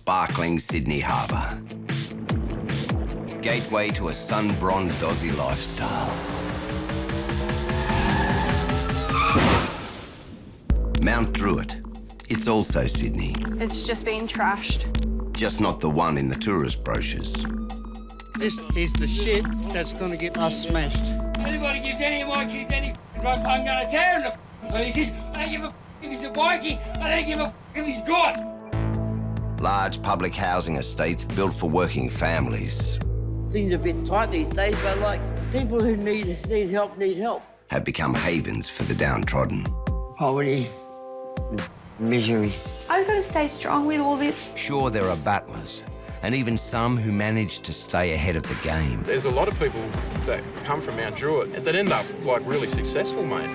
sparkling Sydney Harbour. Gateway to a sun-bronzed Aussie lifestyle. Mount Druitt. It's also Sydney. It's just been trashed. Just not the one in the tourist brochures. This is the shit that's going to get us smashed. Anybody gives any of my kids any drugs, I'm going to tear him to and he says, I don't give a if he's a bikie, I don't give a if he's good. Large public housing estates built for working families Things are a bit tight these days, but like people who need help. have become havens for the downtrodden. Poverty, misery. I've got to stay strong with all this. Sure, there are battlers, and even some who manage to stay ahead of the game. There's a lot of people that come from Mount Druitt that end up, like, really successful, mate.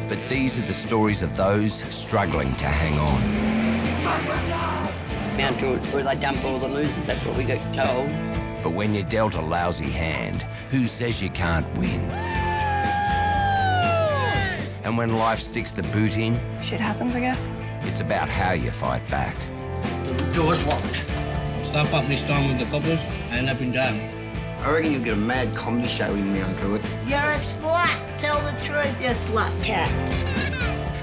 But these are the stories of those struggling to hang on. Mount Druitt, where they dump all the losers, that's what we got told. But when you're dealt a lousy hand, who says you can't win? And when life sticks the boot in, Shit happens, I guess. it's about how you fight back. The door's locked. Stop up this time with the coppers and up and down. I reckon you'll get a mad comedy show in Mount Druitt. You're a slut. Tell the truth, you slut cat.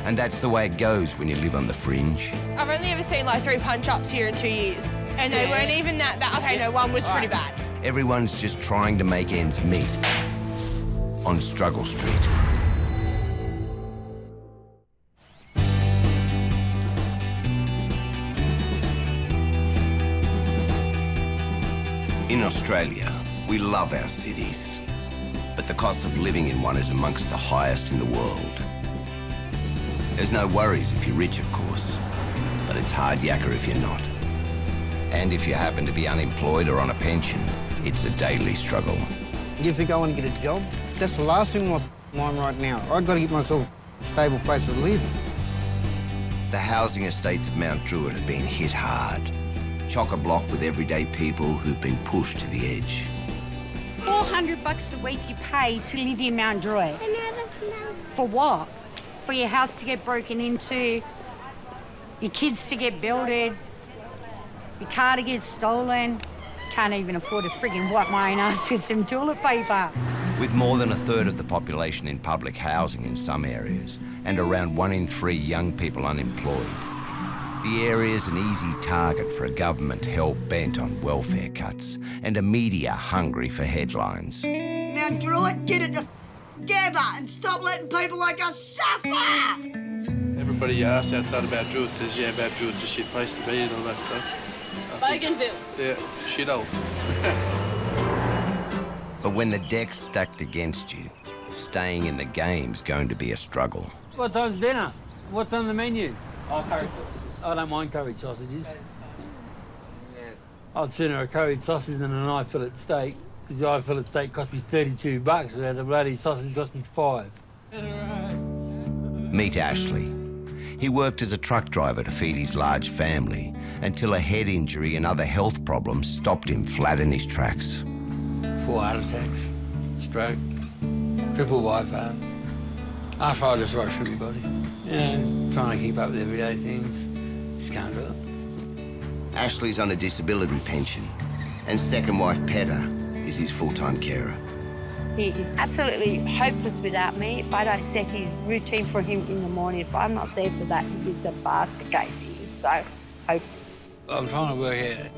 And that's the way it goes when you live on the fringe. I've only ever seen like 3 punch-ups here in 2 years. And they weren't even that bad. Okay, no, one was pretty bad. Everyone's just trying to make ends meet on Struggle Street. In Australia, we love our cities, but the cost of living in one is amongst the highest in the world. There's no worries if you're rich, of course, but it's hard yakka if you're not. And if you happen to be unemployed or on a pension, it's a daily struggle. You think I want to get a job? That's the last thing on my mind right now. I've got to get myself a stable place to live. The housing estates of Mount Druitt have been hit hard. Chock-a-block with everyday people who've been pushed to the edge. $400 a week you pay to live in Mount Druitt. For what? For your house to get broken into, your kids to get belted, your car to get stolen. Can't even afford to friggin' wipe my own ass with some toilet paper. With more than a third of the population in public housing in some areas and around 1 in 3 young people unemployed, the area's an easy target for a government hell-bent on welfare cuts and a media hungry for headlines. Mount Druitt, get it together and stop letting people like us suffer! Everybody you ask outside about Druitt says, yeah, about Druitt's a shit place to be and all that stuff. Bougainville. Yeah, shithole. But when the deck's stacked against you, staying in the game's going to be a struggle. What time's dinner? What's on the menu? Oh, curry sauce. I don't mind curried sausages. I'd sooner a curried sausage than an eye fillet steak, because the eye fillet steak cost me $32, where the bloody sausage cost me $5. Meet Ashley. He worked as a truck driver to feed his large family until a head injury and other health problems stopped him flat in his tracks. 4 heart attacks, stroke, triple bypass. Arthritis right through my body. You know, trying to keep up with everyday things. Just can't do it. Ashley's on a disability pension, and second wife Petter is his full-time carer. He is absolutely hopeless without me. If I don't set his routine for him in the morning, if I'm not there for that, he is a basket case. He is so hopeless. I'm trying to work out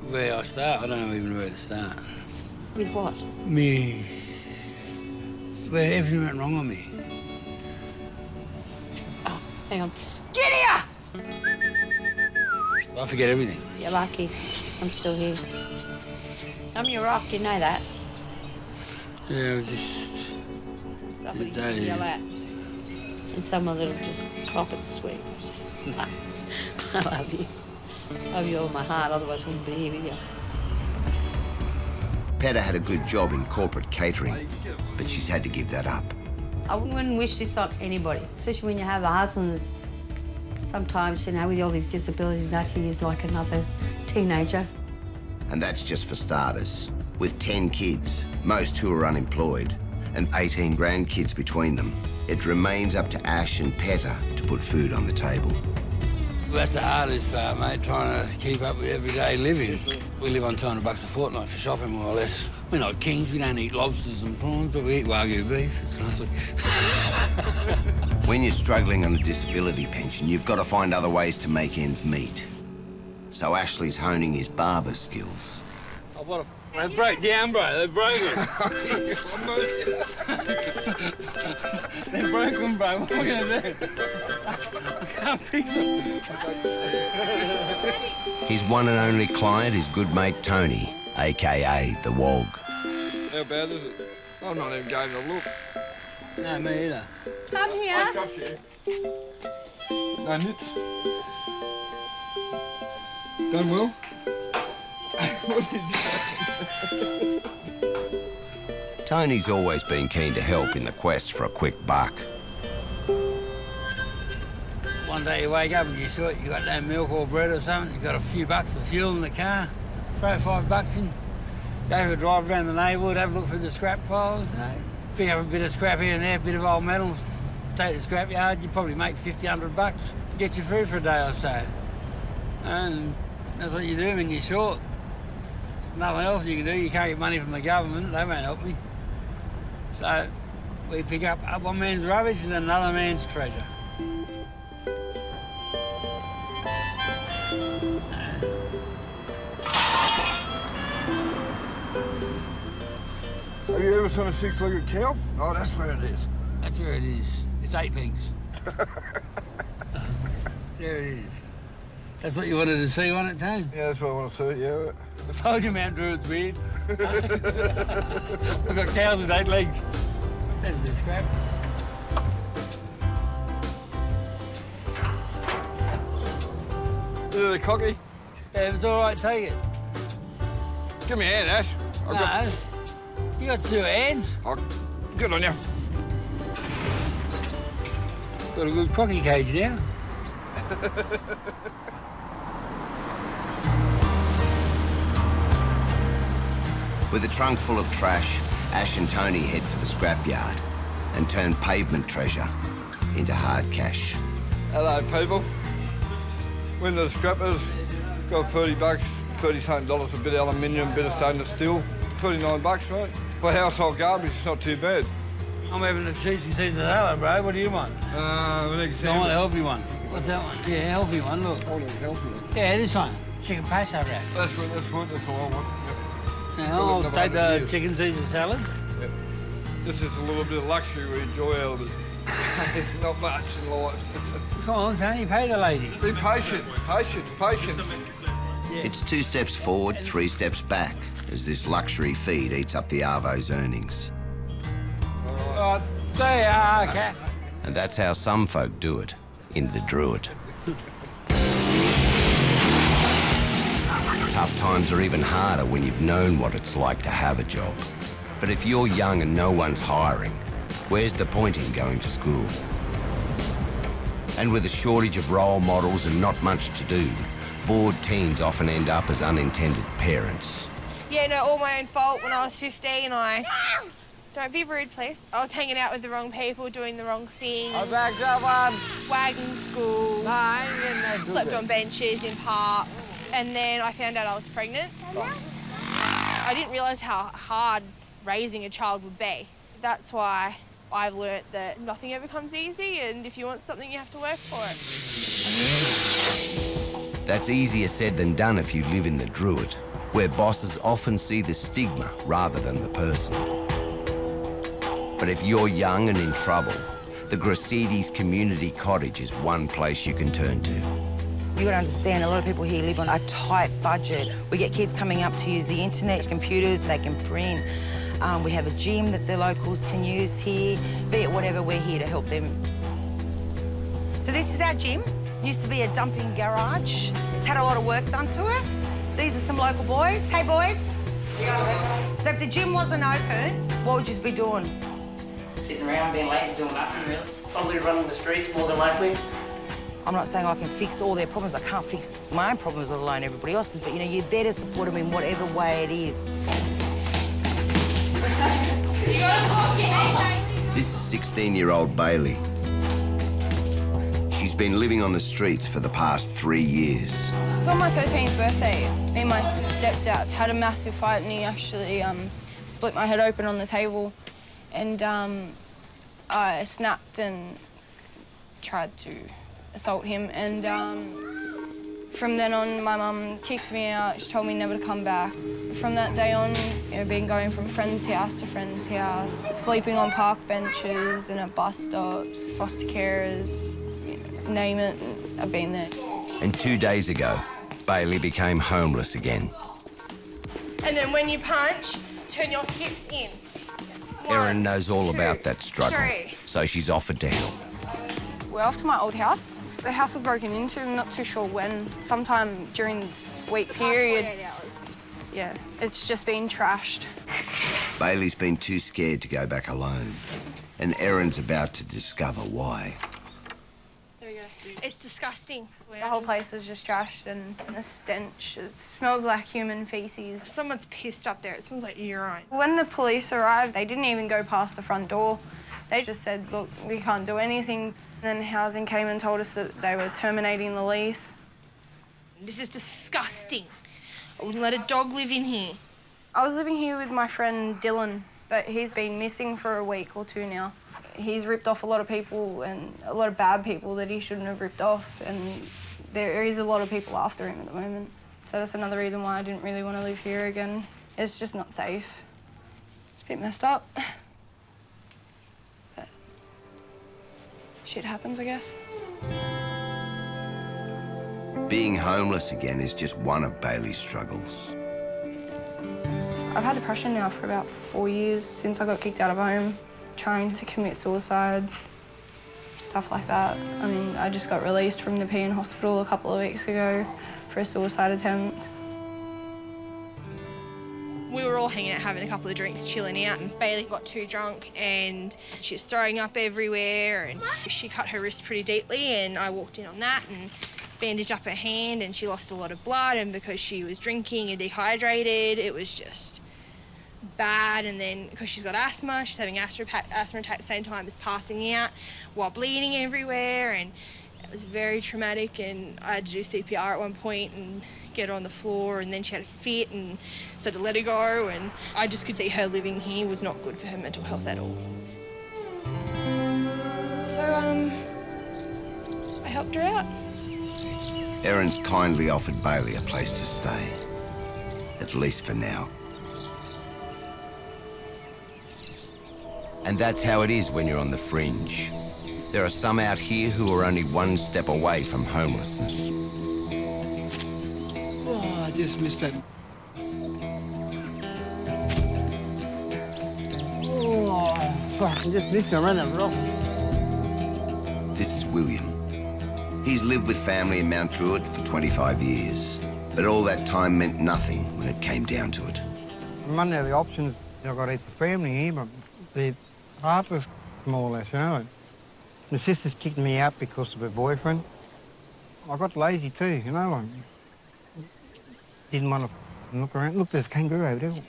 where I start. I don't know even where to start. With what? Me. It's where everything went wrong on me. Oh, hang on. Get here! I forget everything. You're lucky. I'm still here. I'm your rock, you know that. Yeah, it was just Somebody Good day. can yell at. And someone that'll just clock it sweet. I love you. I love you all my heart, otherwise I wouldn't be here with you. Petter had a good job in corporate catering, but she's had to give that up. I wouldn't wish this on anybody, especially when you have a husband that's sometimes, you know, with all these disabilities, that he is like another teenager. And that's just for starters. With 10 kids, most who are unemployed, and 18 grandkids between them, it remains up to Ash and Petter to put food on the table. That's the hardest part, mate, trying to keep up with everyday living. We live on $200 a fortnight for shopping, more or less. We're not kings, we don't eat lobsters and prawns, but we eat Wagyu beef. It's lovely. When you're struggling on a disability pension, you've got to find other ways to make ends meet. So Ashley's honing his barber skills. Oh, what a... They break down, bro. They're broken. They're broken, bro. What are we going to do? I can't fix them. His one and only client is good mate Tony, a.k.a. the Wog. How bad is it? I'm not even going to look. No, me either. Come here. No nits. Done well? Tony's always been keen to help in the quest for a quick buck. One day you wake up and you saw it, you got no milk or bread or something, you got a few bucks of fuel in the car, throw $5 in, go for a drive around the neighbourhood, have a look through the scrap piles, you know, pick up a bit of scrap here and there, a bit of old metal, take the scrap yard, you probably make $50-100, get you through for a day or so. And that's what you do when you're short. Nothing else you can do, you can't get money from the government, they won't help me. So we pick up one man's rubbish and another man's treasure. Have you ever seen a six-legged cow? Oh, that's where it is. That's where it is. It's 8 legs. There it is. That's what you wanted to see, wasn't it, Tone? Yeah, that's what I want to see, yeah. I told you Mount Druitt's weird. We've got cows with 8 legs. There's a bit of scrap. Is it a cocky? Yeah, if it's all right, take it. Give me a hand, Ash. No, you got 2 hands. Good on you. Got a good crocky cage now. With a trunk full of trash, Ash and Tony head for the scrapyard and turn pavement treasure into hard cash. Hello, people. When the scrappers got $30, $30-something, a bit of aluminium, a bit of stainless steel, $39, mate. For household garbage, it's not too bad. I'm having a cheesy Caesar salad, bro. What do you want? An egg I want a sandwich. healthy one. What's that one? Yeah, healthy one, look. I want a healthy one. Yeah, this one. Chicken pasta wrap. That's good, that's all I want. Yep. Yeah, I'll Got it take the 100 years. chicken Caesar salad. Yep. This is a little bit of luxury we enjoy out of it. Not much in life. Come on, Tony, pay the lady. Be patient, patience, patience. It's 2 steps forward, 3 steps back as this luxury feed eats up the Arvo's earnings. Oh, there you are, Kath. And that's how some folk do it in the Druitt. Tough times are even harder when you've known what it's like to have a job. But if you're young and no one's hiring, where's the point in going to school? And with a shortage of role models and not much to do, bored teens often end up as unintended parents. Yeah, no, all my own fault. When I was 15, Don't be rude, please. I was hanging out with the wrong people, doing the wrong thing. I backed up on. Wagging school. No, I ain't getting that Slept on benches in parks. And then I found out I was pregnant. I didn't realise how hard raising a child would be. That's why I've learnt that nothing ever comes easy, and if you want something, you have to work for it. That's easier said than done if you live in the Druitt, where bosses often see the stigma rather than the person. But if you're young and in trouble, the Gracedi's Community Cottage is one place you can turn to. You've got to understand, a lot of people here live on a tight budget. We get kids coming up to use the internet, computers, they can print. We have a gym that the locals can use here. Be it whatever, we're here to help them. So this is our gym. Used to be a dumping garage. It's had a lot of work done to it. These are some local boys. Hey, boys. So if the gym wasn't open, what would you be doing? Sitting around being lazy, doing nothing really. Probably running the streets more than likely. I'm not saying I can fix all their problems. I can't fix my own problems, let alone everybody else's, but, you know, you're there to support them in whatever way it is. This is 16-year-old Bailey. She's She's been living on the streets for the past 3 years. It was on my 13th birthday. Me and my stepdad had a massive fight, and he actually split my head open on the table. And I snapped and tried to assault him. And from then on, my mum kicked me out. She told me never to come back. From that day on, been going from friend's house to friend's house, sleeping on park benches and at bus stops, foster carers, name it, I've been there. And 2 days ago, Bailey became homeless again. And then when you punch, turn your hips in. Erin knows all about that struggle, 3. so she's offered to help. We're off to my old house. The house was broken into, I'm not too sure when. Sometime during this week period. 48 hours. Yeah, it's just been trashed. Bailey's been too scared to go back alone, and Erin's about to discover why. There we go. It's disgusting. The whole place is just trashed and a stench. It smells like human feces. Someone's pissed up there. It smells like urine. When the police arrived, they didn't even go past the front door. They just said, look, we can't do anything. And then housing came and told us that they were terminating the lease. This is disgusting. I wouldn't let a dog live in here. I was living here with my friend Dylan, but he's been missing for a week or 2 now. He's ripped off a lot of people, and a lot of bad people that he shouldn't have ripped off, and there is a lot of people after him at the moment. So that's another reason why I didn't really want to live here again. It's just not safe. It's a bit messed up. But shit happens, I guess. Being homeless again is just one of Bailey's struggles. I've had depression now for about 4 years since I got kicked out of home, trying to commit suicide, stuff like that. I mean, I just got released from the PN hospital a couple of weeks ago for a suicide attempt. We were all hanging out, having a couple of drinks, chilling out, and Bailey got too drunk and she was throwing up everywhere, and she cut her wrist pretty deeply, and I walked in on that and bandaged up her hand, and she lost a lot of blood, and because she was drinking and dehydrated, it was just bad. And then because she's got asthma, she's having asthma attack at the same time as passing out while bleeding everywhere, and it was very traumatic. And I had to do CPR at one point and get her on the floor, and then she had a fit, and so I had to let her go, and I just could see her living here was not good for her mental health at all. So I helped her out. Erin's kindly offered Bailey a place to stay, at least for now. And that's how it is when you're on the fringe. There are some out here who are only one step away from homelessness. Oh, I just missed that. Oh, fuck, I just missed it. I ran that rock. This is William. He's lived with family in Mount Druitt for 25 years, but all that time meant nothing when it came down to it. One of the options I've got is the family here, but they're heartless, more or less, you know. The sister's kicked me out because of her boyfriend. I got lazy too, you know. I didn't want to look around. Look, there's a kangaroo over there.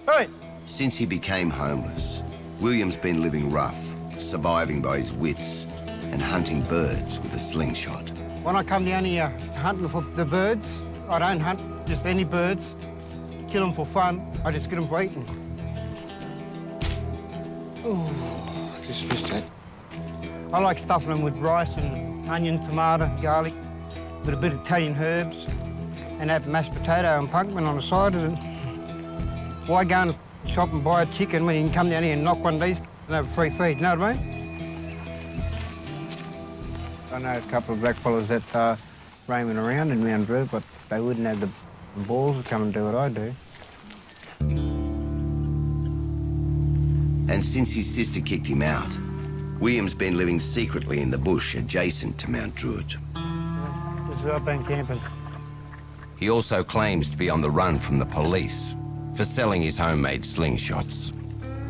Hey! Since he became homeless, William's been living rough, surviving by his wits and hunting birds with a slingshot. When I come down here hunting for the birds, I don't hunt just any birds, kill them for fun. I just get them for eating. Oh, just missed that. I like stuffing them with rice and onion, tomato, garlic, with a bit of Italian herbs, and have mashed potato and pumpkin on the side of it. Why go and shop and buy a chicken when you can come down here and knock one of these and have a free feed, you know what I mean? I know a couple of blackfellas that are roaming around in Mount Druitt, but they wouldn't have the balls to come and do what I do. And since his sister kicked him out, William's been living secretly in the bush adjacent to Mount Druitt. This is where I've been camping. He also claims to be on the run from the police for selling his homemade slingshots.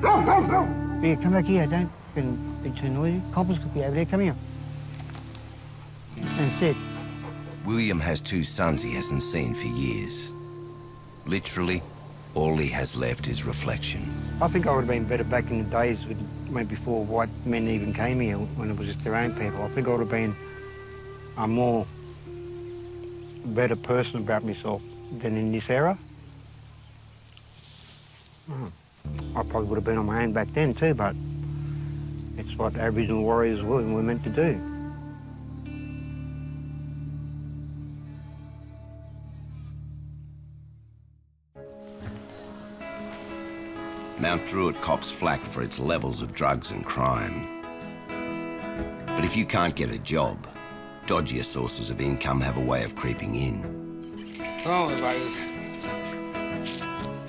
Yeah, come back here, don't be too noisy. Coppers could be over there, come here. And sit. William has 2 sons he hasn't seen for years. Literally, all he has left is reflection. I think I would have been better back in the days when before white men even came here, when it was just their own people. I think I would have been I'm more better person about myself than in this era. I probably would have been on my own back then too, but it's what Aboriginal warriors were meant to do. Mount Druitt cops flack for its levels of drugs and crime. But if you can't get a job, dodgier sources of income have a way of creeping in. Oh, buddies.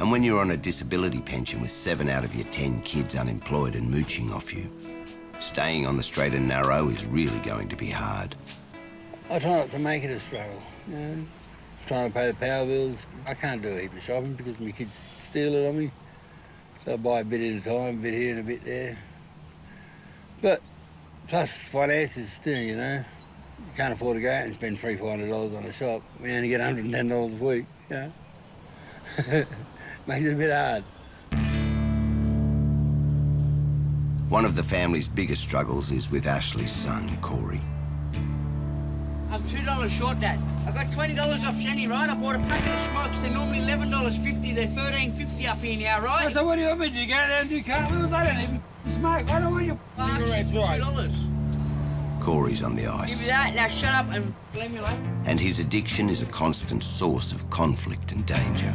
And when you're on a disability pension with 7 out of your 10 kids unemployed and mooching off you, staying on the straight and narrow is really going to be hard. I try not to make it a struggle, you know. Trying to pay the power bills. I can't do a heap of shopping because my kids steal it on me. So I buy a bit at a time, a bit here and a bit there. But plus finances still, you know. You can't afford to go out and spend $300-400 on a shop. We only get $110 a week, you know. Makes it a bit hard. One of the family's biggest struggles is with Ashley's son, Corey. I'm $2 short, Dad. I got $20 off Jenny, right? I bought a packet of smokes. They're normally $11.50. They're $13.50 up here now, right? So what do you want me to do? Go down and do cartwheels? I don't even smoke. I don't want your cigarettes, right? $2. Corey's on the Give me ice. that. Now shut up and leave me alone. And his addiction is a constant source of conflict and danger.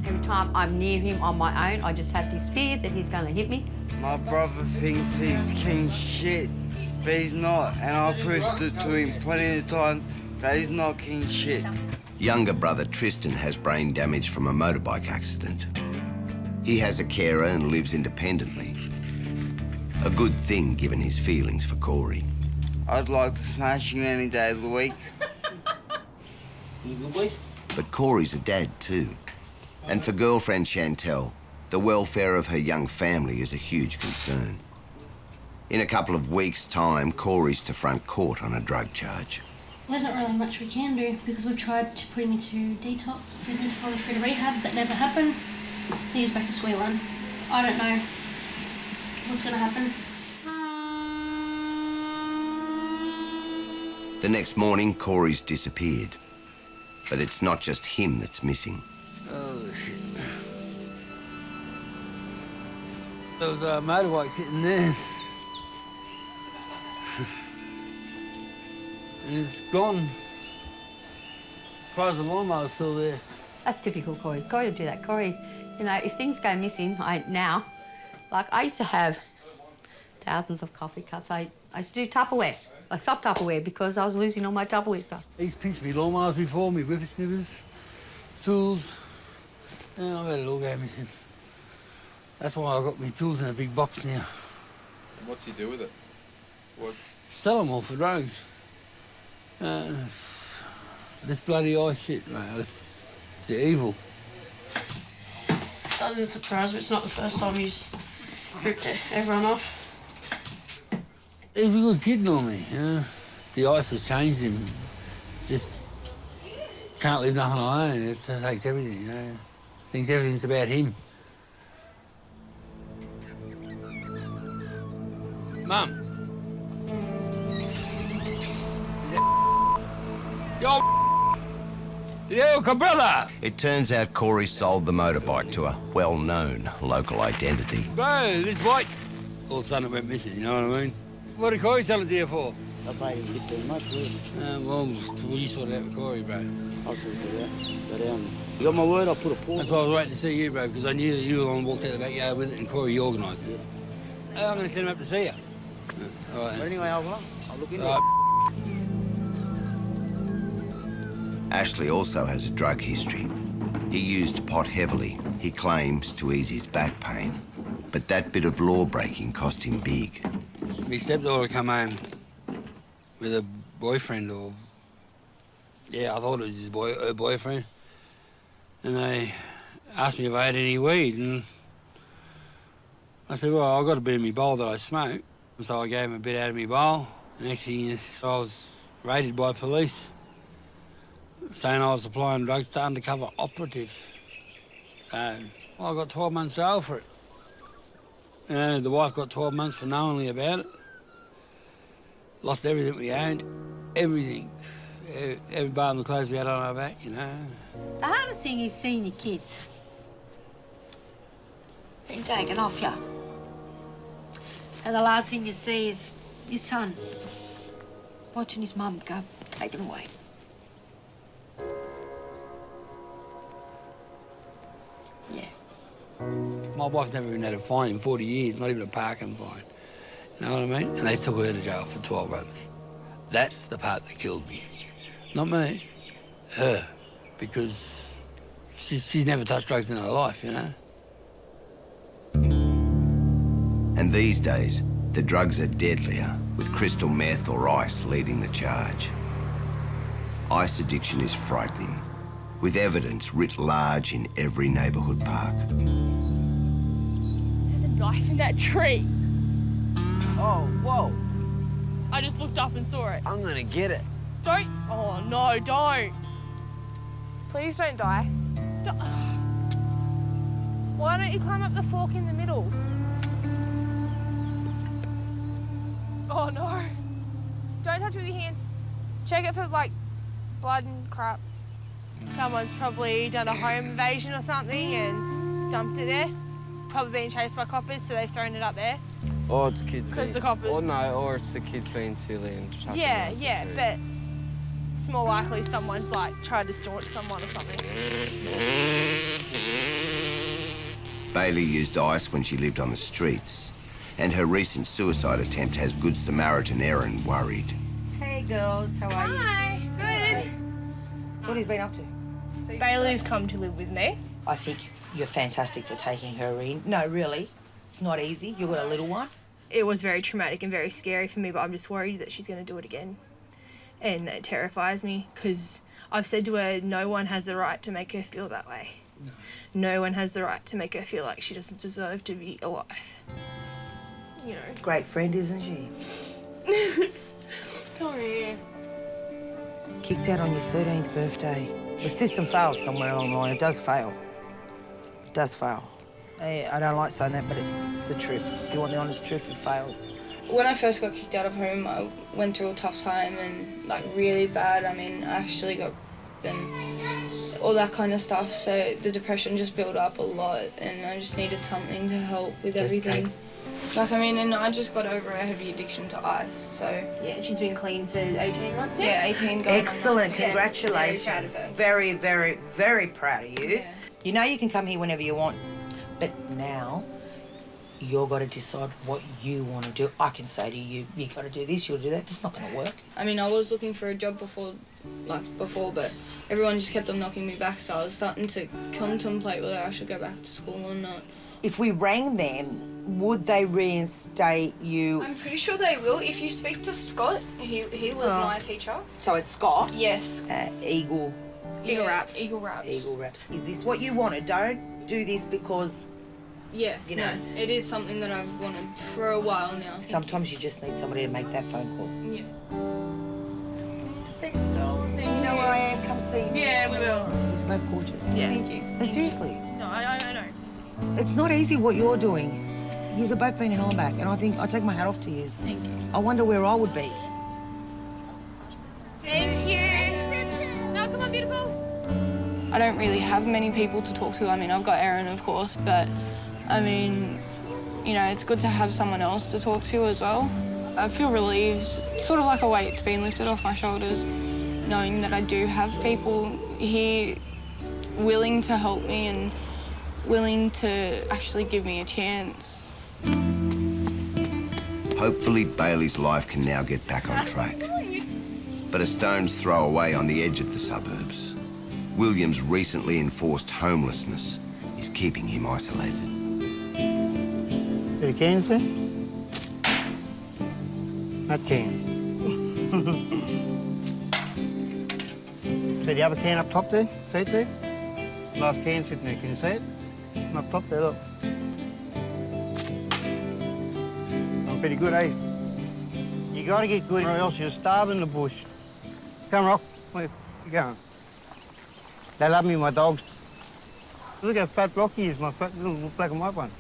Every time I'm near him on my own, I just have this fear that he's going to hit me. My brother thinks he's king shit, but he's not. And I proved it to him plenty of times that he's not king shit. Younger brother Tristan has brain damage from a motorbike accident. He has a carer and lives independently. A good thing given his feelings for Corey. I'd like to smash him any day of the week. You good boy? But Corey's a dad too. And for girlfriend Chantel, the welfare of her young family is a huge concern. In a couple of weeks' time, Corey's to front court on a drug charge. Well, there's not really much we can do because we've tried to put him into detox. He's meant to follow through to rehab. That never happened. He was back to square one. I don't know what's going to happen. The next morning, Corey's disappeared. But it's not just him that's missing. Oh, shit. There was a motorbike sitting there. And it's gone. As far as the lawnmower's still there. That's typical Corey. Corey would do that. Corey, you know, if things go missing, now, like I used to have thousands of coffee cups. I used to do Tupperware. I stopped Tupperware because I was losing all my Tupperware stuff. He's pinched me lawnmowers before, me whippersnippers, tools. Yeah, I've had it all go missing. That's why I've got my tools in a big box now. And what's he do with it? What? Sell them all for drugs. This bloody ice shit, mate, it's evil. Doesn't surprise me. It's not the first time he's ripped everyone off. He's a good kid normally, you know. The ice has changed him. Just can't leave nothing alone. It takes everything, you know. Thinks everything's about him. Mum. Yo, brother! It turns out Corey sold the motorbike to a well-known local identity. Bro, this bike. All of a sudden it went missing, you know what I mean? What did Corey sell it to you for? I paid him a bit too much, really. Well, you sort it out with Corey, bro. I'll sort it out. But, you got my word, I'll put a pause. That's why I was waiting to see you, bro, because I knew that you were the one who walked out the backyard with it and Corey organised it. Yeah. I'm going to send him up to see you. Yeah. All right. But anyway, I'll look into it. Ashley also has a drug history. He used pot heavily, he claims, to ease his back pain. But that bit of law-breaking cost him big. My stepdaughter come home with a boyfriend, or... Yeah, I thought it was her boyfriend. And they asked me if I had any weed, and I said, well, I've got a bit in my bowl that I smoke. So I gave him a bit out of my bowl. And next thing I was raided by police, saying I was supplying drugs to undercover operatives. So, well, I got 12 months jail for it. You know, the wife got 12 months for knowingly about it. Lost everything we owned. everything. Every bar and the clothes we had on our back, you know. The hardest thing is seeing your kids being taken off you. And the last thing you see is your son watching his mum go taken away. Yeah. My wife never even had a fine in 40 years, not even a parking fine. You know what I mean? And they took her to jail for 12 months. That's the part that killed me. Not me, her. Because she's never touched drugs in her life, you know? And these days, the drugs are deadlier, with crystal meth or ice leading the charge. Ice addiction is frightening, with evidence writ large in every neighbourhood park. There's a knife in that tree. Oh, whoa. I just looked up and saw it. I'm gonna get it. Don't. Oh, no, don't. Please don't die. Why don't you climb up the fork in the middle? Oh, no. Don't touch it with your hands. Check it for, like, blood and crap. Someone's probably done a home invasion or something and dumped it there. Probably being chased by coppers, so they've thrown it up there. Or it's kids Because being... the coppers... or it's the kids being silly and chucking Yeah, ice yeah, into but it's more likely someone's, like, tried to staunch someone or something. Bailey used ice when she lived on the streets, and her recent suicide attempt has Good Samaritan Erin worried. Hey girls, how are you? Hi, good. What he's been up to? Bailey's come to live with me. I think you're fantastic for taking her in. No, really, it's not easy. You've got a little one. It was very traumatic and very scary for me, but I'm just worried that she's going to do it again. And that terrifies me, because I've said to her, no one has the right to make her feel that way. No one has the right to make her feel like she doesn't deserve to be alive. You know. Great friend, isn't she? Come here. Kicked out on your 13th birthday. The system fails somewhere along the line. It does fail. It does fail. I don't like saying that, but it's the truth. If you want the honest truth, it fails. When I first got kicked out of home, I went through a tough time and, like, really bad. I mean, I actually got and all that kind of stuff. So the depression just built up a lot, and I just needed something to help with everything. Like, I mean, and I just got over a heavy addiction to ice, so... Yeah, she's been clean for 18 months now? Yeah, 18 going Excellent, on 19. congratulations. Yes, very proud of her. Very, very, very proud of you. Yeah. You know you can come here whenever you want, but now you've got to decide what you want to do. I can say to you, you got to do this, you'll do that. It's not going to work. I mean, I was looking for a job before, but everyone just kept on knocking me back, so I was starting to contemplate whether I should go back to school or not. If we rang them, would they reinstate you? I'm pretty sure they will. If you speak to Scott, he was my teacher. So it's Scott? Yes. Eagle Raps. Eagle Raps. Eagle Raps. Is this what you wanted? Don't do this because... Yeah, you know. no, it is something that I've wanted for a while now. Sometimes you just need somebody to make that phone call. Yeah. Thanks, girls. You know where I am, come see me. Yeah, we will. He's both gorgeous. Yeah. Thank you. No, seriously. No, I know. It's not easy what you're doing. You've both been hell and back, and I think I take my hat off to you. Thank you. I wonder where I would be. Thank you. Now, come on, beautiful. I don't really have many people to talk to. I mean, I've got Erin, of course, but I mean, you know, it's good to have someone else to talk to as well. I feel relieved, sort of like a weight's been lifted off my shoulders, knowing that I do have people here willing to help me and willing to actually give me a chance. Hopefully, Bailey's life can now get back on track. But a stone's throw away on the edge of the suburbs, William's recently enforced homelessness is keeping him isolated. Bit of cans there? That can. See the other can up top there? See it there? Last can sitting there, can you see it? Up top there, look. I'm pretty good, eh? You gotta get good or else you'll starve in the bush. Come, Rock. Where you going? They love me, my dogs. Look how fat Rocky is, my fat little black and white one.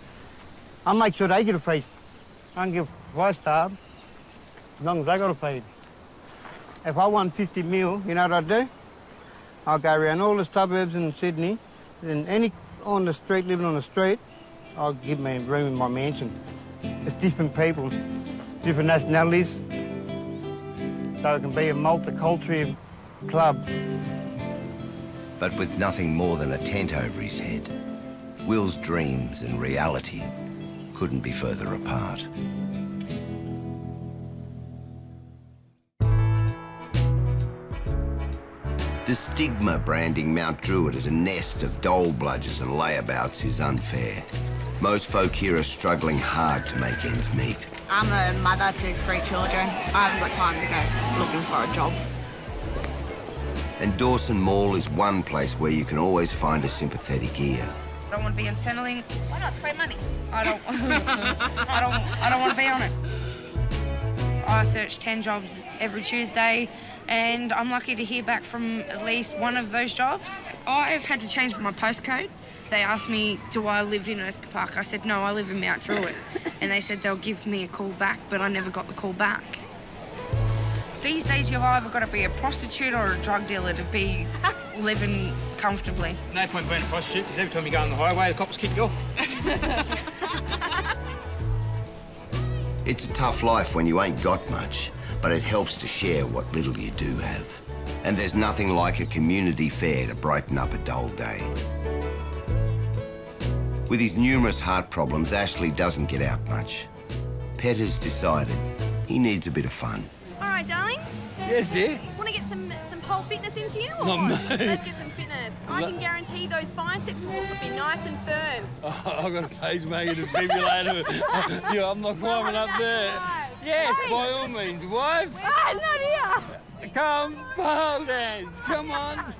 I'll make sure they get a feast. I don't give if I starve, as long as they got a feed. If I won 50 mil, you know what I'd do? I'll go around all the suburbs in Sydney, and any on the street, living on the street, I'll give me a room in my mansion. It's different people, different nationalities, so it can be a multicultural club. But with nothing more than a tent over his head, Will's dreams and reality couldn't be further apart. The stigma branding Mount Druitt as a nest of dole-bludgers and layabouts is unfair. Most folk here are struggling hard to make ends meet. I'm a mother to 3 children. I haven't got time to go looking for a job. And Dawson Mall is one place where you can always find a sympathetic ear. I don't want to be on Centrelink. Why not? It's free money. I don't want to be on it. I search 10 jobs every Tuesday, and I'm lucky to hear back from at least one of those jobs. I've had to change my postcode. They asked me, do I live in Erskine Park? I said, no, I live in Mount Druitt. And they said they'll give me a call back, but I never got the call back. These days, you've either got to be a prostitute or a drug dealer to be living comfortably. No point being a prostitute, because every time you go on the highway, the cops kick you off. It's a tough life when you ain't got much, but it helps to share what little you do have. And there's nothing like a community fair to brighten up a dull day. With his numerous heart problems, Ashley doesn't get out much. Pet has decided he needs a bit of fun. All right, darling. Yes, dear. Want to get some pole fitness into you? Or Not me. Let's get some fitness. I can guarantee those biceps walls will be nice and firm. Oh, I've got a pacemaker defibrillator. Yeah, I'm not climbing up there. Yes, by all means, wife. I'm not here. Come, pole dance, come on.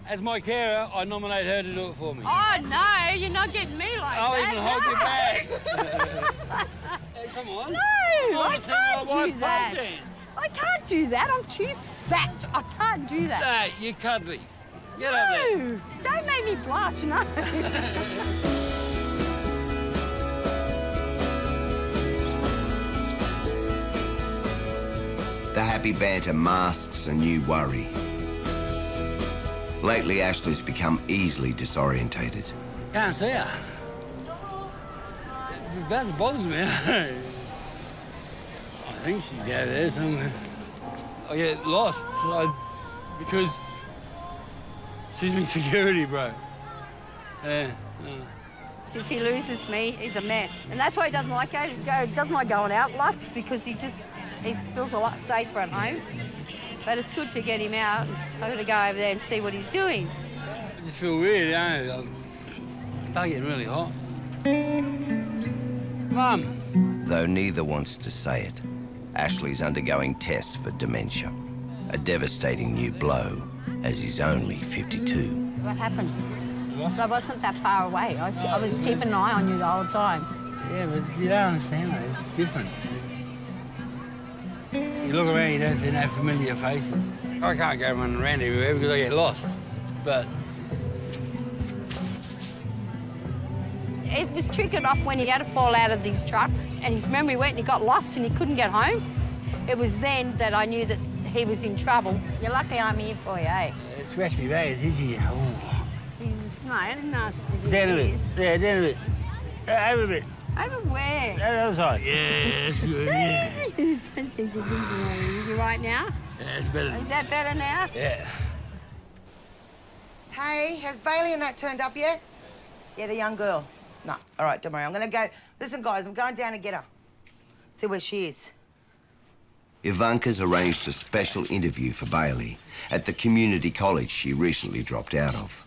As my carer, I nominate her to do it for me. Oh, no, you're not getting me like I'll that. even hold your bag. Hey, come on. No, Come on, I see my can't wife do pole that. dance. I can't do that. I'm too fat. I can't do that. No, you're cuddly. Get up there. No, don't make me blush, no. The happy banter masks a new worry. Lately, Ashley's become easily disorientated. Can't see her. That bothers me. I think she's out there somewhere. I get lost because she's my security, bro. Yeah. If he loses me, he's a mess. And that's why he doesn't like doesn't like going out lots, because he feels a lot safer at home. But it's good to get him out. I've got to go over there and see what he's doing. I just feel weird, you know. I start getting really hot. Mum. Though neither wants to say it, Ashley's undergoing tests for dementia. A devastating new blow, as he's only 52. What happened? I wasn't that far away. I was keeping an eye on you the whole time. Yeah, but you don't understand, mate. It's different. You look around, you don't see no familiar faces. I can't go running around everywhere because I get lost. But it was triggered off when he had to fall out of his truck and his memory went and he got lost and he couldn't get home. It was then that I knew that he was in trouble. You're lucky I'm here for you, eh? It scratched me bad, did you? Oh. Jesus, no, I didn't ask you. Down a bit. Yeah, down a bit. Over a bit. Over where? The other side. Yes, good, yeah. Don't think you're thinking of it. You right now? Yeah, it's better. Is that better now? Yeah. Hey, has Bailey and that turned up yet? Yeah, the young girl. No, all right, don't worry. I'm gonna go. Listen, guys, I'm going down to get her. See where she is. Ivanka's arranged a special interview for Bailey at the community college she recently dropped out of.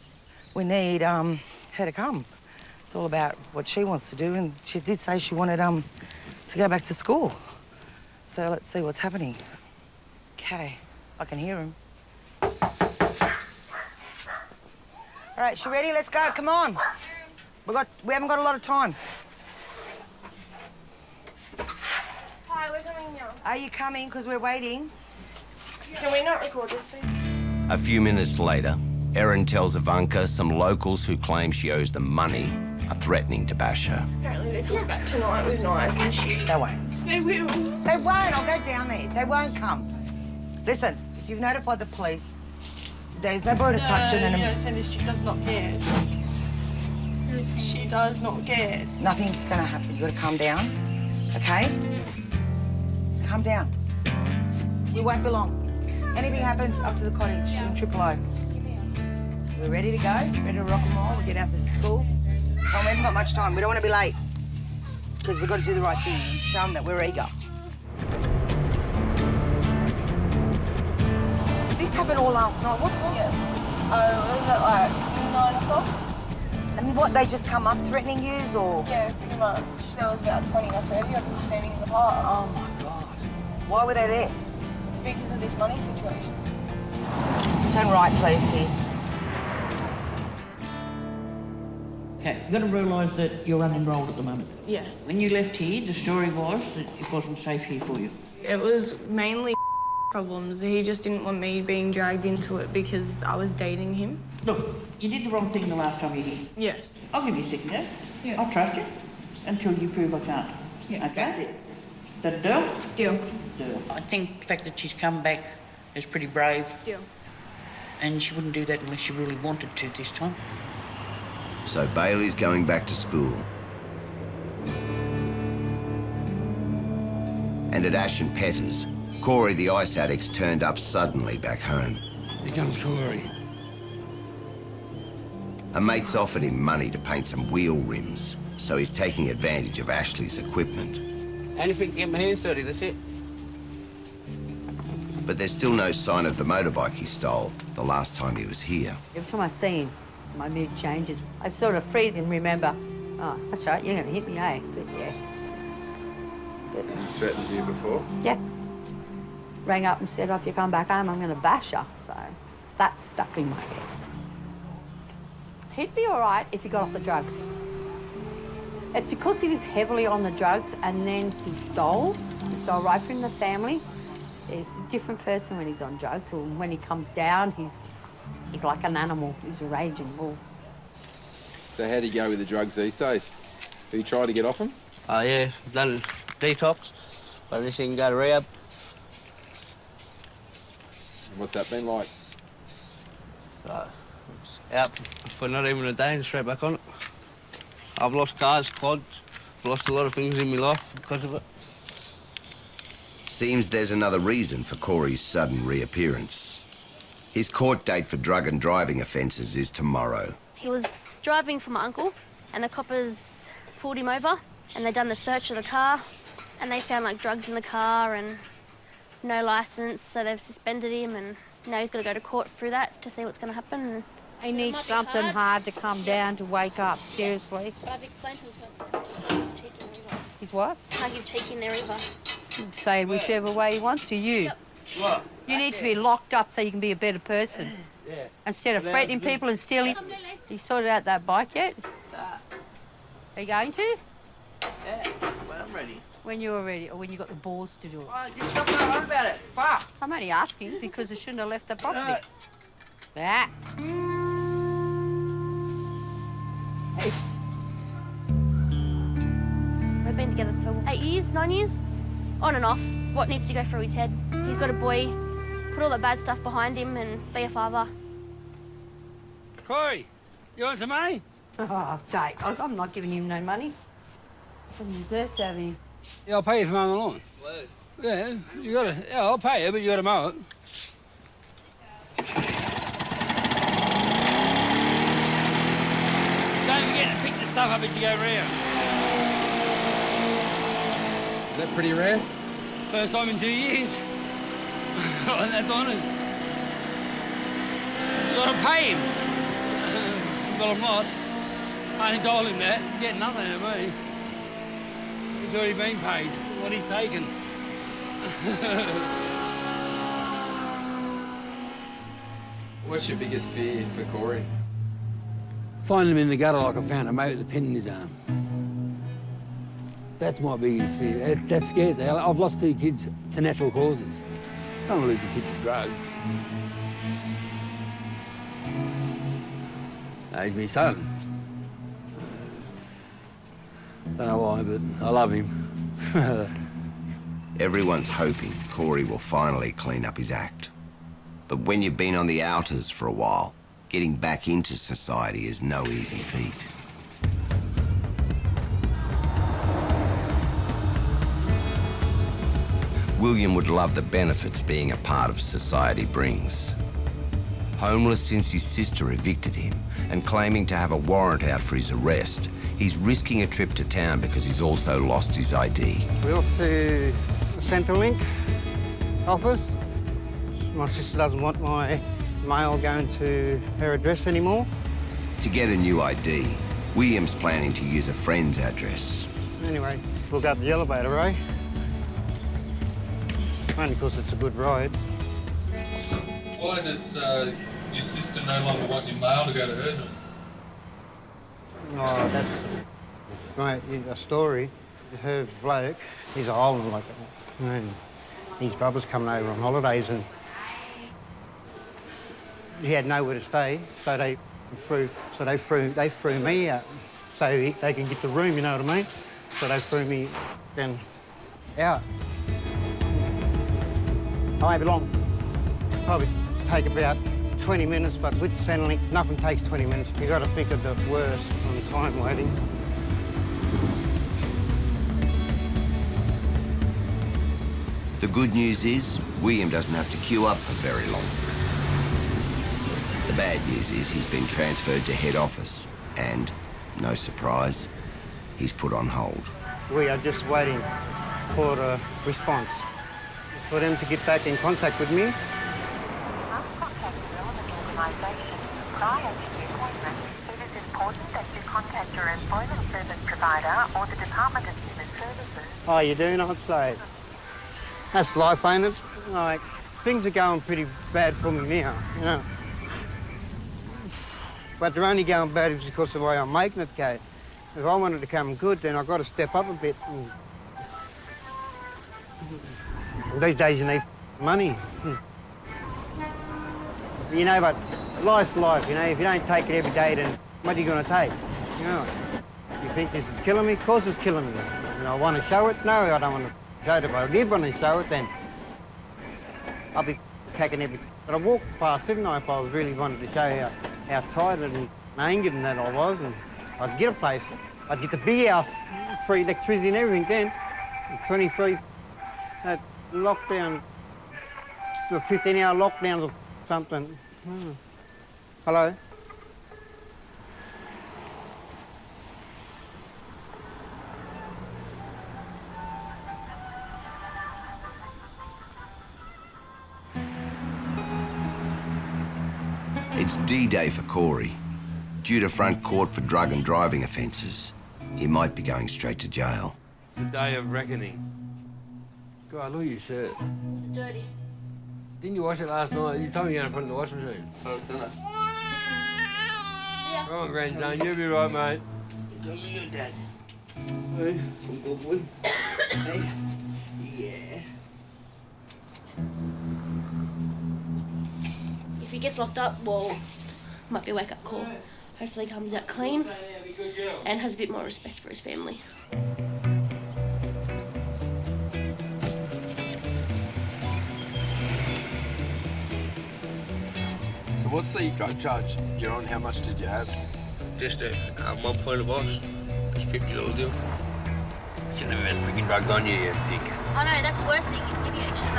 We need her to come. It's all about what she wants to do, and she did say she wanted to go back to school. So let's see what's happening. Okay, I can hear him. All right, she ready? Let's go. Come on. We haven't got a lot of time. Hi, we're coming now. Are you coming? Because we're waiting. Can we not record this, please? A few minutes later, Erin tells Ivanka some locals who claim she owes them money are threatening to bash her. Apparently they're coming back tonight with knives and shit. They won't. They will. They won't. I'll go down there. They won't come. Listen, if you've notified the police, there's no point to touch it. And she does not care. She does not care. nothing's going to happen. You've got to calm down, okay? Calm down. We won't be long. Anything happens, up to the cottage in Triple O. We're ready to go, ready to rock and roll. We get out to school. Oh, we haven't got much time. We don't want to be late because we've got to do the right thing and show them that we're eager. So this happened all last night. What time? Was it like 9 o'clock? And what, they just come up threatening you, or? Yeah, pretty much. There was about 20 or 30 of them standing in the park. Oh, my God. Why were they there? Because of this money situation. Turn right, please, here. Okay, you've got to realise that you're unenrolled at the moment. Yeah. When you left here, the story was that it wasn't safe here for you. It was mainly problems. He just didn't want me being dragged into it because I was dating him. Look, you did the wrong thing the last time you were here. Yes. I'll give you a second, yeah? Yeah. I'll trust you until you prove I can't. Yeah, okay? that's it. That a deal? Deal. Deal. I think the fact that she's come back is pretty brave. Deal. And she wouldn't do that unless she really wanted to this time. So Bailey's going back to school. And at Ash and Petter's, Corey the ice addict's turned up suddenly back home. Here comes Corey. A mate's offered him money to paint some wheel rims, so he's taking advantage of Ashley's equipment. Anything to get my hands dirty, that's it. But there's still no sign of the motorbike he stole the last time he was here. Every time I see him, my mood changes. I sort of freeze and remember, oh, that's right, you're going to hit me, eh? But yeah. But, Has he threatened you before? yeah. Rang up and said, oh, if you come back home, I'm going to bash you. So that stuck in my head. He'd be all right if he got off the drugs. It's because he was heavily on the drugs and then he stole. He stole right from the family. He's a different person when he's on drugs, or when he comes down, he's like an animal. He's a raging bull. So how do you go with the drugs these days? Have you tried to get off them? Oh, yeah, I've done detox. But at least you can go to rehab. What's that been like? It's out for not even a day and straight back on it. I've lost cars, quads. I've lost a lot of things in my life because of it. Seems there's another reason for Corey's sudden reappearance. His court date for drug and driving offences is tomorrow. He was driving for my uncle and the coppers pulled him over and they done the search of the car and they found like drugs in the car and no licence, so they've suspended him and now he's got to go to court through that to see what's going to happen. He needs something hard to come down to wake up, seriously. But I've explained to him can't give cheek in there either. He's what? Can't give cheek in there either. Say whichever way he wants to, you. Yep. What? You need to be locked up so you can be a better person. Yeah. Instead of threatening people and stealing. You sorted out that bike yet? Are you going to? Yeah, well, I'm ready. When you're ready, or when you got the balls to do it. Oh, just stop going on about it. Fuck. I'm only asking because I shouldn't have left the property. That. Hey. We've been together for 8 years, 9 years, on and off. What needs to go through his head? He's got a boy, put all the bad stuff behind him and be a father. Corey, you want some money? Oh, Dave, I'm not giving him no money. I deserve to have him. Yeah, I'll pay you for mowing the lawn. Well, Yeah, you gotta. Yeah, I'll pay you, but you gotta mow it. Don't forget to pick the stuff up as you go round. Is that pretty rare? First time in 2 years. That's honest. You gotta pay him. Well, I'm not. I only told him that. He's getting nothing out of me. He's already been paid for what he's taken. What's your biggest fear for Corey? Find him in the gutter like I found a mate with a pin in his arm. That's my biggest fear. That scares me. I've lost 2 kids to natural causes. I don't want to lose a kid to drugs. No, he's my son. Don't know why, but I love him. Everyone's hoping Corey will finally clean up his act. But when you've been on the outers for a while, getting back into society is no easy feat. William would love the benefits being a part of society brings. Homeless since his sister evicted him and claiming to have a warrant out for his arrest, he's risking a trip to town because he's also lost his ID. We're off to the Centrelink office. My sister doesn't want my mail going to her address anymore. To get a new ID, William's planning to use a friend's address. Anyway, we'll go up the elevator, eh? Only because it's a good ride. Why does your sister no longer want your mail to go to her? Oh, that's right, a story. Her bloke, he's a hole like that. And his brother's coming over on holidays and he had nowhere to stay, so they threw me out so they can get the room, you know what I mean? So they threw me then out. I won't be long. Probably take about 20 minutes, but with Centrelink, nothing takes 20 minutes. You've got to think of the worst on time waiting. The good news is, William doesn't have to queue up for very long. The bad news is he's been transferred to head office and, no surprise, he's put on hold. We are just waiting for a response, for them to get back in contact with me. Prior to the appointment, it is important that you contact your employment service provider or the Department of Human Services. Oh, you do not say. That's life, ain't it? Like, things are going pretty bad for me now, you know. But they're only going bad because of the way I'm making it go. If I wanted to come good, then I've got to step up a bit. And these days you need money. You know, but life's life, you know. If you don't take it every day, then what are you going to take? You know, you think this is killing me? Of course it's killing me. You know, I want to show it? No, I don't want to show it. If I did want to show it, then I'll be taking everything. But I walked past, didn't I, if I really wanted to show how tired and angered and that I was, and I'd get a place. I'd get the big house, free electricity and everything then. 23 lockdown, 15-hour lockdowns or something. Hello? It's D-Day for Corey. Due to front court for drug and driving offences, he might be going straight to jail. The day of reckoning. God, look at your shirt. It's dirty. Didn't you wash it last night? You told me you're going to put it in the washing machine. Oh, done it. Yeah. Come on, grandson, you'll be right, mate. Come here, Dad. Hey, some good wood. Hey. Yeah. If he gets locked up, well, might be a wake-up call. Hopefully he comes out clean and has a bit more respect for his family. So what's the drug charge you're on? How much did you have? Just a 1 point of ice. It's $50 deal. Shouldn't have had freaking drugs on you, you dick. Oh no, that's the worst thing. He's an idiot. He should have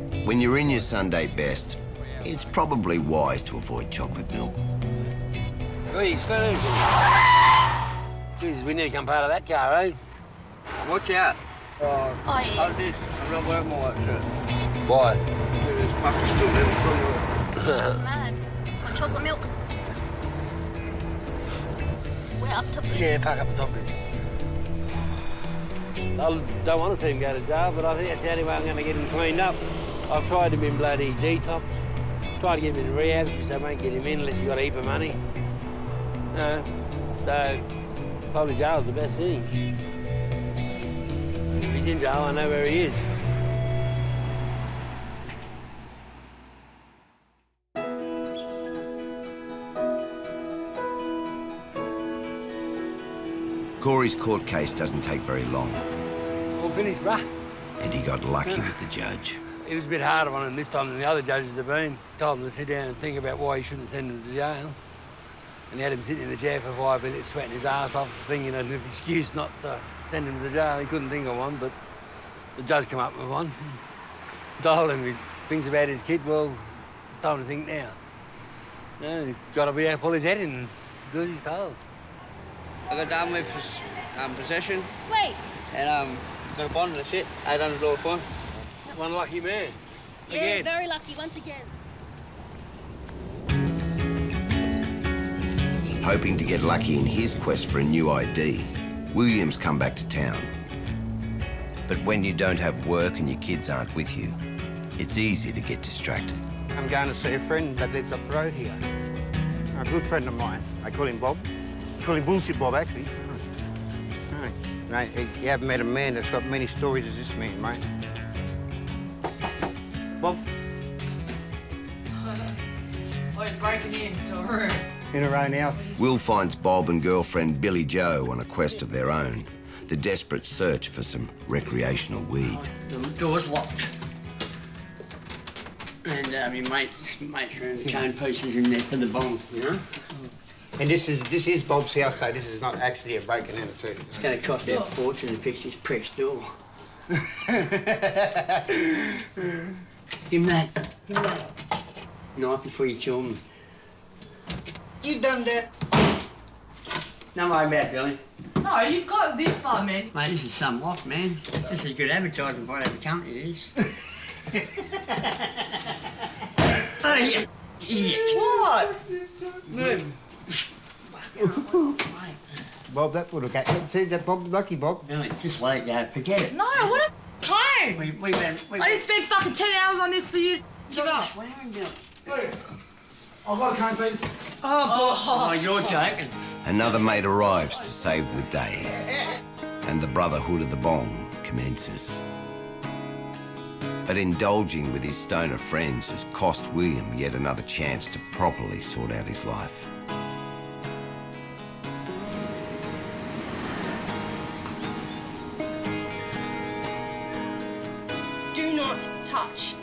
known better. When you're in your Sunday best, it's probably wise to avoid chocolate milk. Hey, slow down. Jesus, we need to come part of that car, eh? Watch out. Oh, yeah. Hold this. I'm not wearing my white shirt. Why? There's fucking still little Mad. Want chocolate milk? We're up top. Yeah, pack up the top bit. I don't want to see him go to jail, but I think that's the only way I'm going to get him cleaned up. I've tried him in bloody detox, tried to get him in rehab, so I won't get him in unless you've got a heap of money. So probably jail's the best thing. If he's in jail, I know where he is. Corey's court case doesn't take very long. All finished, bruh? and he got lucky with the judge. It was a bit harder on him this time than the other judges have been. Told him to sit down and think about why he shouldn't send him to jail. And he had him sitting in the chair for 5 minutes, sweating his ass off, thinking of an excuse not to send him to jail. He couldn't think of one, but the judge came up with one. Told him he thinks about his kid, well, it's time to think now. Yeah, he's got to be able to pull his head in and do as he's told. I got done with for possession. Wait. And got a bond and shit. $800 fine. One lucky man. Yeah, Again. very lucky once again. Hoping to get lucky in his quest for a new ID, William's come back to town. But when you don't have work and your kids aren't with you, it's easy to get distracted. I'm going to see a friend that lives up the road here. A good friend of mine. I call him Bob. I call him Bullshit Bob, actually. Right. Mate, you haven't met a man that's got many stories as this man, mate. Bob? I was breaking into a room. In her own house. Will finds Bob and girlfriend Billy Joe on a quest of their own, the desperate search for some recreational weed. The door's locked. And your mate's room, chain pieces in there for the bong, you know? And this is Bob's house, so this is not actually a breaking in too. It's going to cost a fortune to fix this press door. Give him that. Give him that. Knife before you kill me. You done that? Don't worry about it, Billy. No, you've got this far, man. Mate, this is some lot, man. This is good advertising for whatever company it is. Oh, you idiot. What? Move. Bob, that would have got... See that Bob, lucky Bob? Billy, just let it go. Forget it. No, what a time! We I didn't spend fucking 10 hours on this for you. Give up. Swearing, Billy. I've got a cone, please. Oh, you're joking. Another mate arrives to save the day, and the Brotherhood of the Bong commences. But indulging with his stoner friends has cost William yet another chance to properly sort out his life. Do not touch.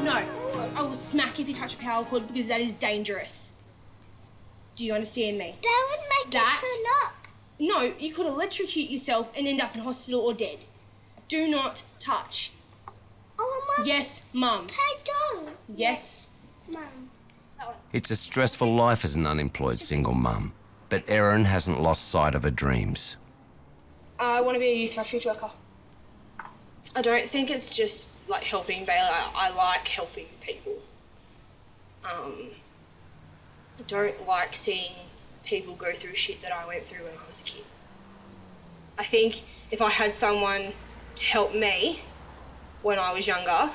No. I will smack you if you touch a power cord because that is dangerous. Do you understand me? That would make it turn up. No, you could electrocute yourself and end up in hospital or dead. Do not touch. Oh, Mum. Yes, Mum. I don't. Yes. Mum. It's a stressful life as an unemployed single mum, but Erin hasn't lost sight of her dreams. I want to be a youth refuge worker. I don't think it's just like helping Bailey. I like helping people. I don't like seeing people go through shit that I went through when I was a kid. I think if I had someone to help me when I was younger,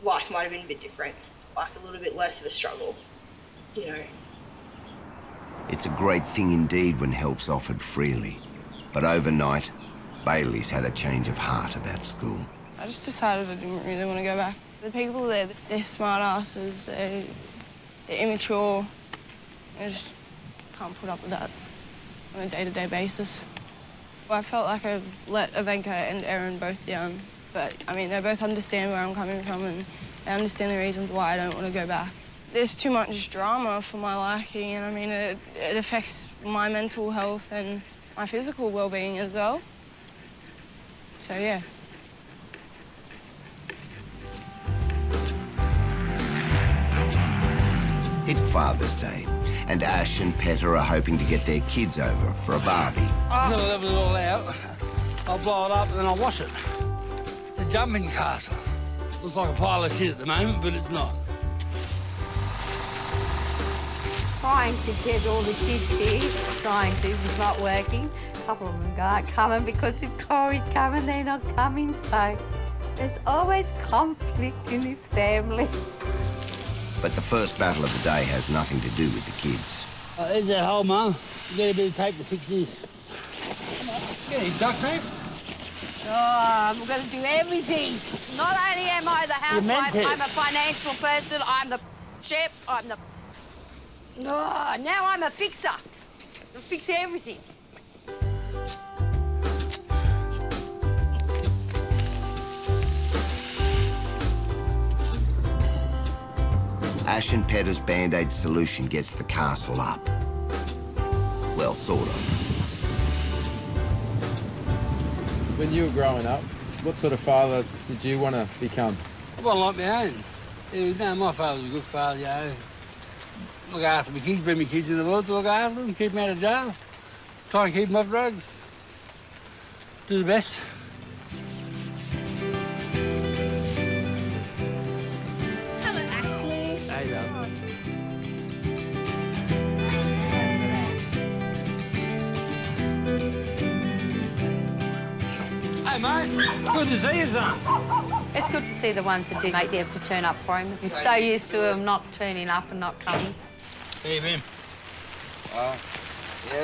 life might have been a bit different, like a little bit less of a struggle, you know. It's a great thing indeed when help's offered freely, but overnight, Bailey's had a change of heart about school. I just decided I didn't really want to go back. The people there, they're smart asses, they're immature. I just can't put up with that on a day-to-day basis. I felt like I've let Ivanka and Erin both down, but I mean, they both understand where I'm coming from and they understand the reasons why I don't want to go back. There's too much drama for my liking, and I mean, it affects my mental health and my physical well-being as well. So, yeah. It's Father's Day, and Ash and Petter are hoping to get their kids over for a barbie. I'm gonna level it all out. I'll blow it up and then I'll wash it. It's a jumping castle. Looks like a pile of shit at the moment, but it's not. Trying to get all the kids here, it's not working. A couple of them aren't coming because if Corey's coming, they're not coming, so there's always conflict in this family. But the first battle of the day has nothing to do with the kids. There's that hole, Mum. You get a bit of tape to fix this. Get any duct tape? Oh, I'm going to do everything. Not only am I the housewife, I'm a financial person, I'm the chef, I'm the... Oh, now I'm a fixer. I'll fix everything. Ash and Petter's Band-Aid solution gets the castle up. Well, sort of. When you were growing up, what sort of father did you want to become? I want to like my own. Yeah, no, my father was a good father, you know. Look after my kids, bring my kids in the world to look after them, keep them out of jail. Try and keep them off drugs. Do the best. Hello, Ashley. Hey, love. Hey, mate. Good to see you, son. It's good to see the ones that do make the effort to turn up for him. I'm so used to him not turning up and not coming. How you been? Yeah,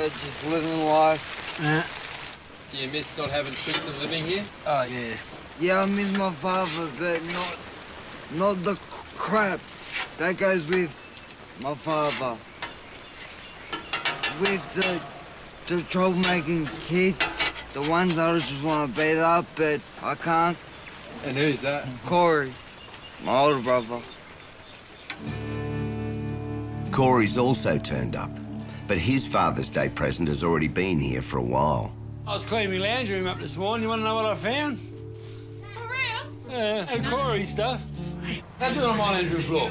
just living life. Yeah. Do you miss not having Tristan living here? Oh, yeah. Yeah, I miss my father, but not the crap that goes with my father. With the troublemaking kid, the ones that I just want to beat up, but I can't. And who's that? Corey, my older brother. Corey's also turned up, but his Father's Day present has already been here for a while. I was cleaning my lounge room up this morning. You want to know what I found? Around? Yeah, and Corey's stuff. Don't do it on my lounge room floor.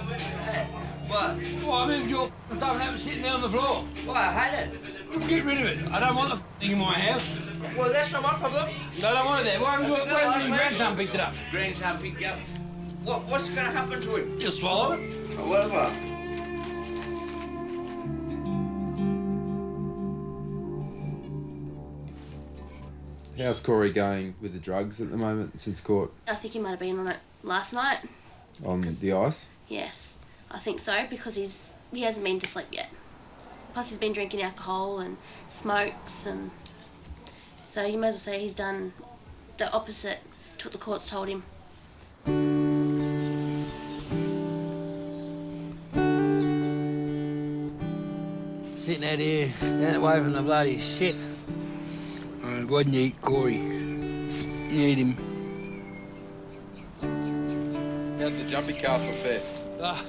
What? Well, I moved your stuff and that was sitting there on the floor. Well, I had it. Get rid of it. I don't want the thing in my house. Well, that's not my problem. No, I don't want it there. Why haven't your grandson picked it up? Grandson picked it up. What's going to happen to him? You'll swallow it. Or whatever. How's Corey going with the drugs at the moment since court? I think he might have been on it last night. On the ice? Yes, I think so, because he hasn't been to sleep yet. Plus he's been drinking alcohol and smokes, and so you may as well say he's done the opposite to what the courts told him. Sitting out here, out away from the bloody shit. Why didn't you eat Corey? You eat him. How'd the Jumpy Castle fare? Ah,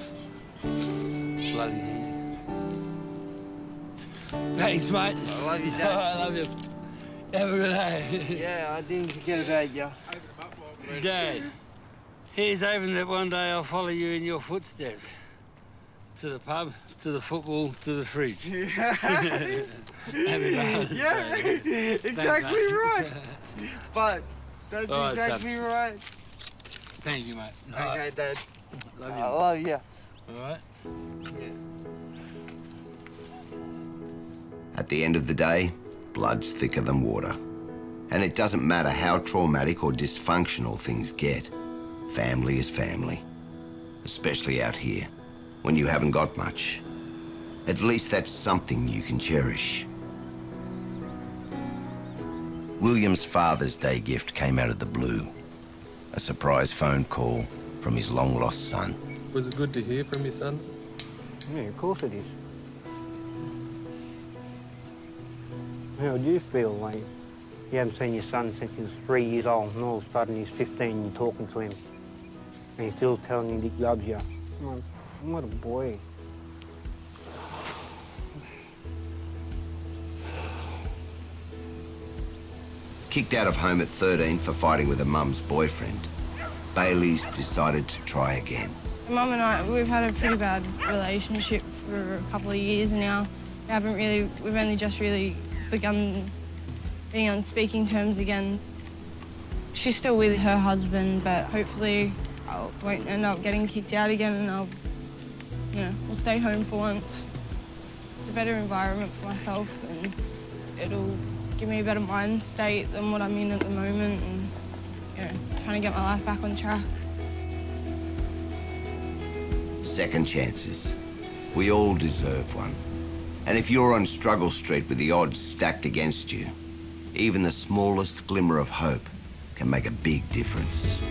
bloody thing. Thanks, mate. I love you, Dad. I love you. Have a good day. Yeah, I didn't forget about you. Dad, here's hoping that one day I'll follow you in your footsteps. To the pub, to the football, to the fridge. Happy Father's Yeah, Day. exactly Thanks, right. But that's All right, exactly son. right. Thank you, mate. Okay, Dad. Love you. I love you. All right. At the end of the day, blood's thicker than water. And it doesn't matter how traumatic or dysfunctional things get. Family is family. Especially out here, when you haven't got much. At least that's something you can cherish. William's Father's Day gift came out of the blue. A surprise phone call from his long-lost son. Was it good to hear from your son? Yeah, of course it is. How would you feel when you haven't seen your son since he was 3 years old and all of a sudden he's 15 and you're talking to him and he's still telling you that he loves you? What a boy. Kicked out of home at 13 for fighting with her mum's boyfriend, Bailey's decided to try again. Mum and I, we've had a pretty bad relationship for a couple of years now. We've only just really begun being on speaking terms again. She's still with her husband, but hopefully I won't end up getting kicked out again and we'll stay home for once. It's a better environment for myself and it'll give me a better mind state than what I'm in at the moment and, trying to get my life back on track. Second chances. We all deserve one. And if you're on struggle street with the odds stacked against you, even the smallest glimmer of hope can make a big difference.